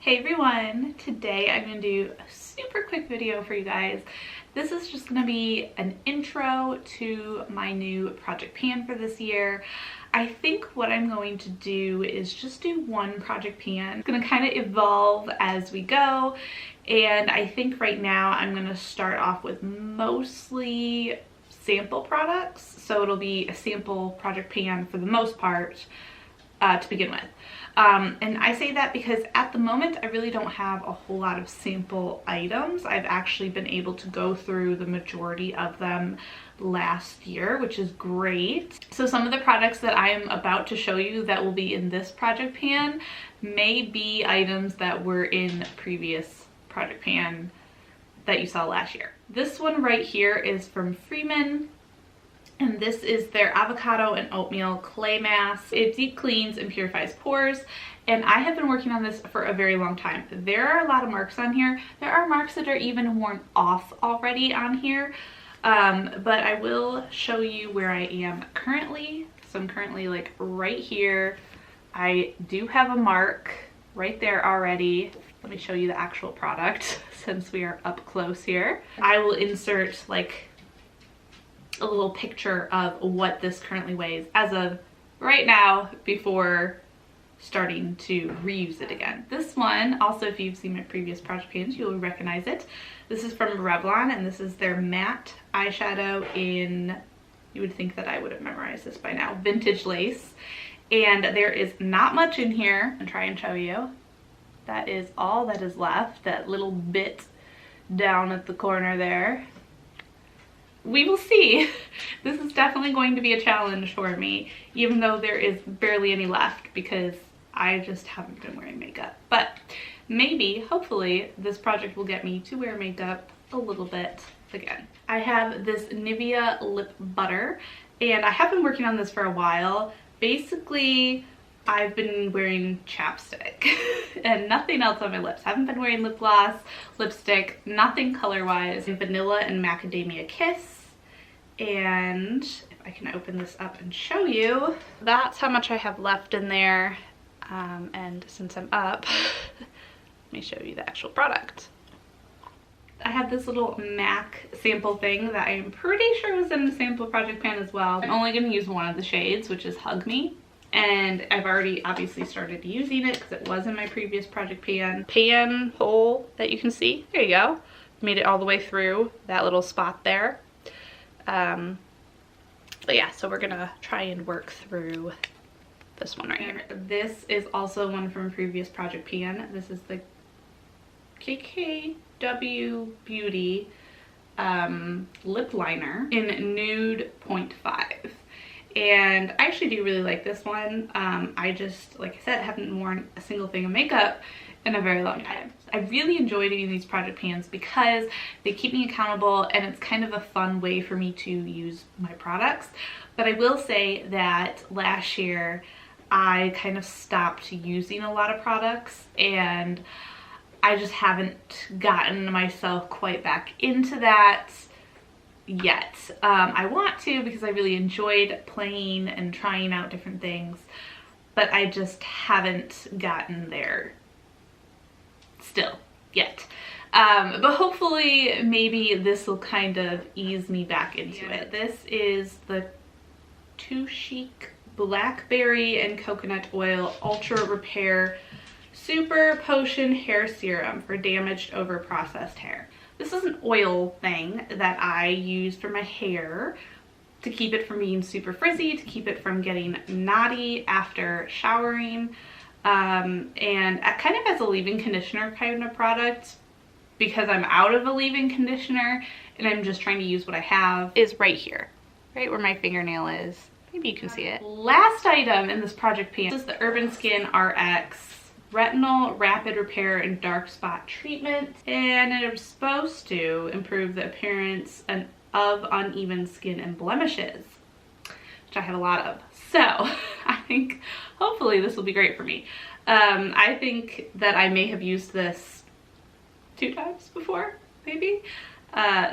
Hey everyone! Today I'm going to do a super quick video for you guys. This is just going to be an intro to my new project pan for this year. I think what I'm going to do is just do one project pan. It's going to kind of evolve as we go, and I think right now I'm going to start off with mostly sample products. So it'll be a sample project pan for the most part to begin with. And I say that because at the moment I really don't have a whole lot of sample items. I've actually been able to go through the majority of them last year, which is great. So some of the products that I am about to show you that will be in this project pan may be items that were in previous project pan that you saw last year. This one right here is from Freeman. And this is their avocado and oatmeal clay mask. It deep cleans and purifies pores. And I have been working on this for a very long time. There are a lot of marks on here. There are marks that are even worn off already on here. But I will show you where I am currently. So I'm currently like right here. I do have a mark right there already. Let me show you the actual product since we are up close here. I will insert like a little picture of what this currently weighs as of right now before starting to reuse it again. This one, also if you've seen my previous project pans, you'll recognize it. This is from Revlon, and this is their matte eyeshadow in, you would think that I would have memorized this by now, Vintage Lace. And there is not much in here. I'll try and show you. That is all that is left, that little bit down at the corner there. We will see. This is definitely going to be a challenge for me, even though there is barely any left because I just haven't been wearing makeup. But maybe, hopefully, this project will get me to wear makeup a little bit again. I have this Nivea lip butter, and I have been working on this for a while. Basically, I've been wearing chapstick and nothing else on my lips. I haven't been wearing lip gloss, lipstick, nothing color-wise. Vanilla and Macadamia Kiss. And if I can open this up and show you, that's how much I have left in there. And since I'm up, let me show you the actual product. I have this little MAC sample thing that I'm pretty sure was in the sample project pan as well. I'm only going to use one of the shades, which is Hug Me. And I've already obviously started using it because it was in my previous project pan hole that you can see. There you go. Made it all the way through that little spot there. But yeah, so we're gonna try and work through this one right here. This is also one from a previous project pan. This is the KKW Beauty lip liner in nude 0.5. And I actually do really like this one. I just, like I said, haven't worn a single thing of makeup in a very long time. I really enjoy doing these project pans because they keep me accountable and it's kind of a fun way for me to use my products. But I will say that last year I kind of stopped using a lot of products and I just haven't gotten myself quite back into that yet. I want to because I really enjoyed playing and trying out different things, but I just haven't gotten there still yet. But hopefully maybe this will kind of ease me back into it. This is the Too Chic Blackberry and Coconut Oil Ultra Repair Super Potion Hair Serum for damaged over processed hair. This is an oil thing that I use for my hair to keep it from being super frizzy, to keep it from getting knotty after showering, and kind of as a leave-in conditioner kind of product because I'm out of a leave-in conditioner and I'm just trying to use what I have, is right here, right where my fingernail is. Maybe you can see it. Last item in this project pan is the Urban Skin RX Retinol Rapid Repair and Dark Spot Treatment, and it is supposed to improve the appearance of uneven skin and blemishes, which I have a lot of. So I think hopefully this will be great for me. I think that I may have used this 2 times before, maybe.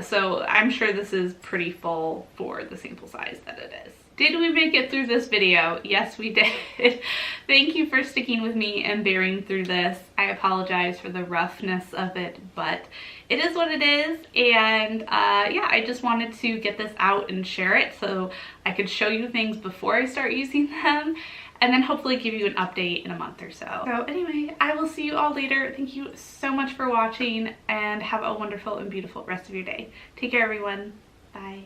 So I'm sure this is pretty full for the sample size that it is. Did we make it through this video? Yes, we did. Thank you for sticking with me and bearing through this. I apologize for the roughness of it, but it is what it is. And yeah, I just wanted to get this out and share it so I could show you things before I start using them, and then hopefully give you an update in a month or so. So anyway, I will see you all later. Thank you so much for watching, and have a wonderful and beautiful rest of your day. Take care, everyone. Bye.